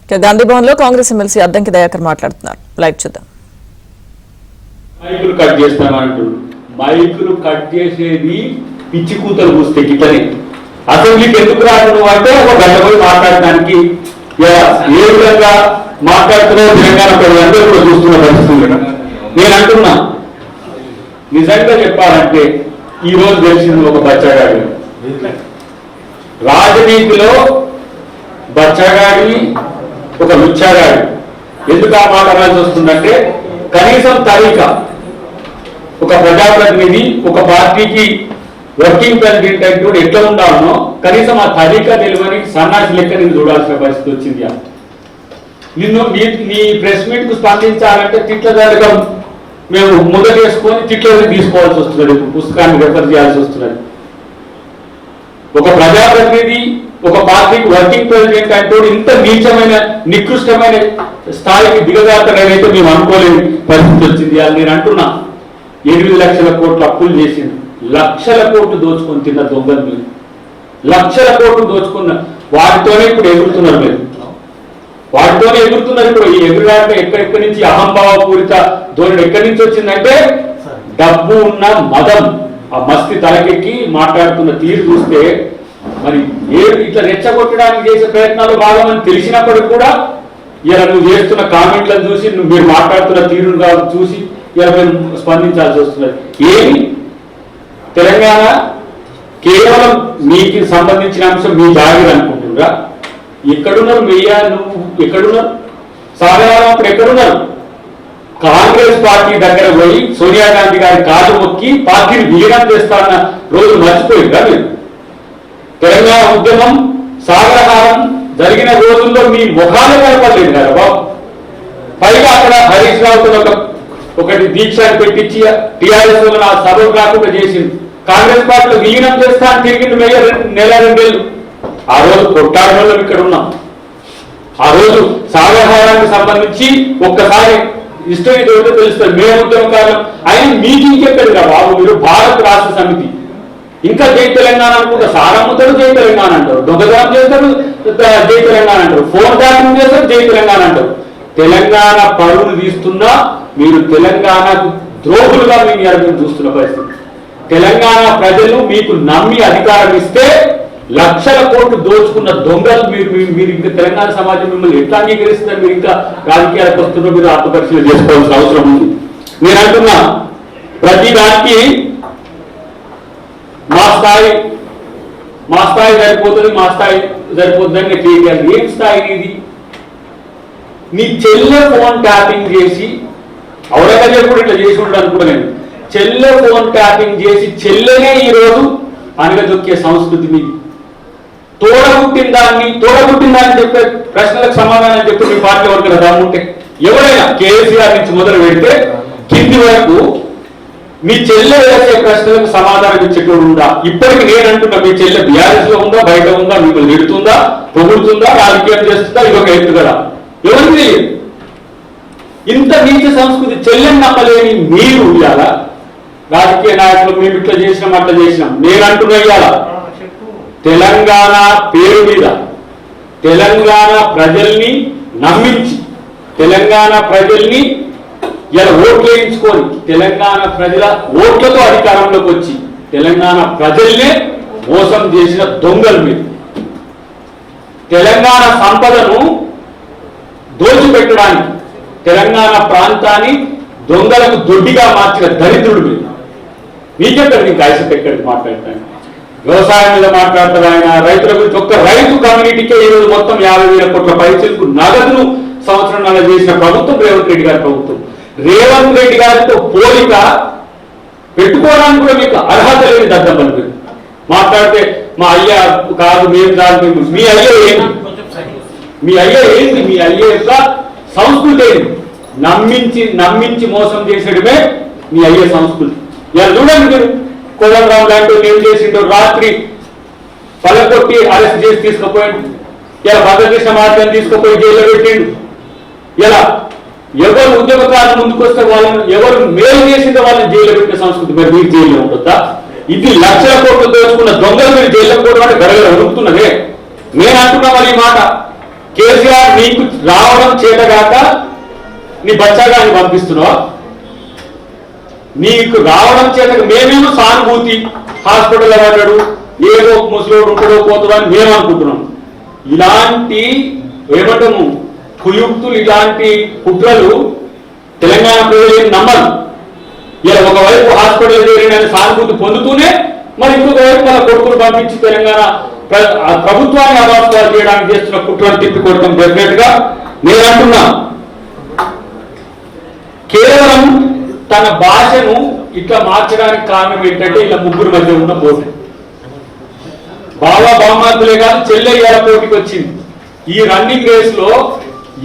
గాంధీ భవన్ లో కాంగ్రెస్ ఎమ్మెల్సీ అద్దంకి దయాకర్ మాట్లాడుతున్నారు. లైవ్ చూద్దాం. మైకులు కట్ చేస్తామంటూ మైకులు కట్ చేసేది పిచ్చి కూతలు కూస్తే గిట్టని అసెంబ్లీకి ఎందుకు రాను అంటే ఒక గంట పోయి మాట్లాడటానికి ఏ విధంగా మాట్లాడుతున్నారో తెలంగాణ ప్రజలందరూ కూడా చూస్తున్న పరిస్థితులు. నేను అంటున్నా, నిజంగా చెప్పాలంటే ఈ రోజు తెలిసింది ఒక బచ్చగాడి రాజనీతిలో బచ్చగాడి ఒక లుచ్చాగాడి. ఎందుకు ఆ మాట అనాల్సి వస్తుందంటే కనీసం తరీకా ఒక ప్రజాప్రతినిధి ఒక పార్టీకి వర్కింగ్ ప్రెసిడెంట్ అంటే ఎట్లా ఉండాలనో కనీసం ఆ తరీకా తెలియని సన్నాసి లెక్క నేను చూడాల్సిన పరిస్థితి వచ్చింది. నిన్ను నీ ప్రెస్ మీట్ కు స్పందించాలంటే తిట్ల జరగం మేము ముద్ద చేసుకొని తిట్లని తీసుకోవాల్సి వస్తున్నది, పుస్తకాన్ని రెఫర్ చేయాల్సి వస్తున్నది. ఒక ప్రజాప్రతినిధి ఒక పార్టీకి వర్కింగ్ ప్రెసిడెంట్ అంటే ఇంత నీచమైన నికృష్టమైన స్థాయికి దిగజారుతాడనైతే మేము అనుకోలేని పరిస్థితి వచ్చింది. అది నేను అంటున్నా, 8 లక్షల కోట్ల అప్పులు చేసింది, లక్షల కోట్లు దోచుకొని తిన్న దొంగలు మీరు, లక్షల కోట్లు దోచుకున్న వాటితోనే ఇప్పుడు ఎగురుతున్నారు మీరు, వాటితోనే ఎగురుతున్నారు. ఇప్పుడు ఈ ఎగురాట ఎక్కడెక్కడి నుంచి అహంభావ పూరిత ధోరణి ఎక్కడి నుంచి వచ్చిందంటే డబ్బు ఉన్న మదం ఆ మస్తి తలకెక్కి మాట్లాడుతున్న తీరు చూస్తే మరి ఇట్లా రెచ్చగొట్టడానికి చేసే ప్రయత్నాలు భాగమని తెలిసినప్పటికీ కూడా ఇలా నువ్వు చేస్తున్న కామెంట్లను చూసి మీరు మాట్లాడుతున్న తీరును చూసి ఇలా మేము స్పందించాల్సి వస్తున్నది. ఏమి తెలంగాణ కేవలం మీకు సంబంధించిన అంశం మీ జాగ్రత్త అనుకుంటున్నారా? ఎక్కడున్నారు మెయ్యా, నువ్వు ఎక్కడున్నారు? సాధారణ అప్పుడు ఎక్కడున్నారు? కాంగ్రెస్ పార్టీ దగ్గర పోయి సోనియా గాంధీ గారి కాదు మొక్కి పార్టీని విలీనం చేస్తారన్న రోజు మర్చిపోయిందా మీరు? తెలంగాణ ఉద్యమం సాగరహారం జరిగిన రోజుల్లో మీ ముఖాలు కనపడలేదు కదా బాబు. పైగా అక్కడ హరీష్ రావుతో ఒకటి దీక్ష పెట్టించి టీఆర్ఎస్ నా సభకు రాకుండా చేసింది. కాంగ్రెస్ పార్టీలో విలీనం చేస్తా అని తిరిగి నెల 2 నెలలు. ఆ రోజు కొట్టాడలో ఇక్కడ ఉన్నాం. ఆ రోజు సాగరహారానికి సంబంధించి ఒక్కసారి హిస్టరీ ఏదో తెలుస్తుంది. మేము ఉద్యమకాలం ఆయన మీకు ఇంకెక్కడు కదా బాబు. మీరు భారత రాష్ట్ర సమితి ఇంకా జై తెలంగాణ అనుకుంటా సారమ్ముతారు, జై తెలంగాణ అంటారు, దొంగతనం చేస్తారు, జై తెలంగాణ అంటారు, ఫోన్ ట్యాపింగ్ చేస్తారు, జై తెలంగాణ అంటారు. తెలంగాణ పరువును తీస్తున్నా మీరు తెలంగాణకు ద్రోహులుగా మేము చూస్తున్న పరిస్థితి. తెలంగాణ ప్రజలు మీకు నమ్మి అధికారం ఇస్తే లక్షల కోట్లు దోచుకున్న దొంగలు మీరు ఇంకా తెలంగాణ సమాజం మిమ్మల్ని ఎట్లా అంగీకరిస్తున్నారు? మీరు ఇంకా రాజకీయాలకు వస్తున్న మీరు ఆత్మపరిశీలన చేసుకోవాల్సిన అవసరం ఉంది. నేను అంటున్నా, ప్రతి దానికి మా స్థాయి సరిపోతుంది, మా స్థాయి సరిపోతుందని కేటీఆర్. ఏం స్థాయి ఇది? నీ చెల్లె ఫోన్ ట్యాపింగ్ చేసి ఔరంగజేబు కూడా ఇట్లా చేసి ఉంటాను కూడా నేను. చెల్లె ఫోన్ ట్యాపింగ్ చేసి చెల్లెనే ఈరోజు అనగదొక్కే సంస్కృతి మీది. తోడబుట్టిన దాన్ని చెప్పే ప్రశ్నలకు సమాధానం చెప్పి మీ పార్టీ వర్గం దమ్ముంటే ఎవరైనా కేసీఆర్ నుంచి మొదలు పెడితే కింది వరకు మీ చెల్లె వేసే ప్రశ్నలకు సమాధానం ఇచ్చేటోడు ఉందా? ఇప్పటికి నేనంటున్నా, మీ చెల్లె బీఆర్ఎస్ లో ఉందా, బయట ఉందా, మిమ్మల్ని తిడుతుందా, పొగుడుతుందా, రాజకీయం చేస్తుందా, ఇదొక ఎత్తు కదా. ఎవరికి తెలియదు. ఇంత నీచ సంస్కృతి చెల్లెని నమ్మలేని మీరు ఇవాళ రాజకీయ నాయకులు మేము ఇట్లా చేసినాం అట్లా చేసినాం. నేనంటున్నా ఇవాళ తెలంగాణ పేరు మీద తెలంగాణ ప్రజల్ని నమ్మించి తెలంగాణ ప్రజల్ని ఇలా ఓట్లు వేయించుకొని తెలంగాణ ప్రజల ఓట్లతో అధికారంలోకి వచ్చి తెలంగాణ ప్రజల్నే మోసం చేసిన దొంగలు మీరు. తెలంగాణ సంపదను దోచిపెట్టడానికి తెలంగాణ ప్రాంతాన్ని దొంగలకు దొడ్డిగా మార్చిన దరిద్రుడు మీరు. మీకెక్కడ మీకు ఐసెట్ ఎక్కడికి మాట్లాడతాను? వ్యవసాయం మీద మాట్లాడతారు ఆయన. రైతుల గురించి ఒక్క రైతు కమ్యూనిటీకే ఈరోజు మొత్తం 50,000 కోట్ల పైసలకు నగదును సంవత్సరం చేసిన ప్రభుత్వం రేవంత్ రెడ్డి గారి ప్రభుత్వం. రేవంత్ రెడ్డి గారితో పోలిక పెట్టుకోవడానికి కూడా మీకు అర్హత లేని దద్దమ్మలు మీరు మాట్లాడితే మా అయ్య కాదు మేము కాదు. మీ అయ్య ఏంటి? మీ అయ్య ఏంటి? మీ అయ్య యొక్క సంస్కృతి ఏంటి? నమ్మించి మోసం చేసేయడమే మీ అయ్య సంస్కృతి. ఇలా చూడండి మీరు. కోదండరాం లాంటి ఏం చేసిండో రాత్రి పలకొట్టి అరెస్ట్ చేసి తీసుకుపోయిండు. ఇలా భద్రకృష్ణ మార్గాన్ని తీసుకుపోయి జైల్లో పెట్టిండు. ఇలా ఎవరు ఉద్యమకారులు ముందుకు వస్తే వాళ్ళని ఎవరు మేలు చేసిందో వాళ్ళని జైల్లో పెట్టిన సంస్కృతి మరి మీరు జైల్లో ఉంటుందా? ఇది లక్షల కోట్లు దోచుకున్న దొంగలు మీరు జైల్లో పోవడం అంటే గడగడ వణుకుతున్నదే. నేను అంటున్నా మరి ఈ మాట కేసీఆర్ నీకు రావడం చేతగాక నీ బచ్చాగాన్ని పంపిస్తున్నావా? నీకు రావడం చేత మేమేమో సానుభూతి, హాస్పిటల్ పడ్డాడు, ఏదో ముసలోడు ఉంటాడో పోతాడో అని మేము అనుకుంటున్నాం. ఇలాంటి ఏమంటాము కుయుక్తులు, ఇలాంటి కుట్రలు తెలంగాణ ప్రజలు ఏం నమ్మరు. ఇలా ఒకవైపు హాస్పిటల్ చేరిన సానుభూతి పొందుతూనే మరి ఇంకొక వైపు మన కొడుకులు పంపించి తెలంగాణ ప్రభుత్వాన్ని అవాస్తవాలు చేయడానికి చేస్తున్న కుట్రను తిప్పికొట్టడం డెఫినెట్ గా నేను అంటున్నా. కేవలం తన భాషను ఇట్లా మార్చడానికి కారణం ఏంటంటే ఇలా ముగ్గురు మధ్య ఉన్న పోటీ. బాబా బామార్దులే కాదు, చెల్లె ఇవాళ పోటీకి వచ్చింది. ఈ రన్నింగ్ రేస్ లో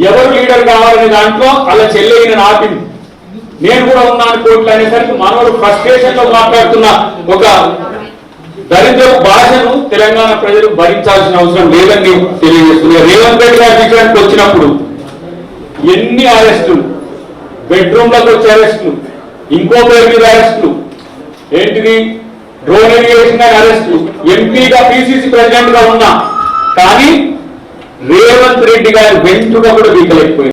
ఎవరు లీడర్ కావాలనే దాంట్లో అలా చెల్లె ఆపింది. నేను కూడా ఉన్నాను కోట్లు అనేసరికి మనోడు ఫ్రస్ట్రేషన్ లో మాట్లాడుతున్న ఒక దరిద్ర భాషను తెలంగాణ ప్రజలు భరించాల్సిన అవసరం లేదని తెలియజేస్తున్నారు. రేవంత్ రెడ్డి గారి విషయానికి వచ్చినప్పుడు ఎన్ని అరెస్టులు, బెడ్రూమ్ లకు వచ్చే అరెస్టులు, ఇంకో పేరు మీద అరెస్టులు, ఏంటిది డ్రోన్ ఇరిగేషన్ అరెస్టులు, ఎంపీగా పిసిసి ప్రెసిడెంట్ గా ఉన్నా కానీ రేవంత్ రెడ్డి గారి వెంట్రుక కూడా వీకలేకపోయింది.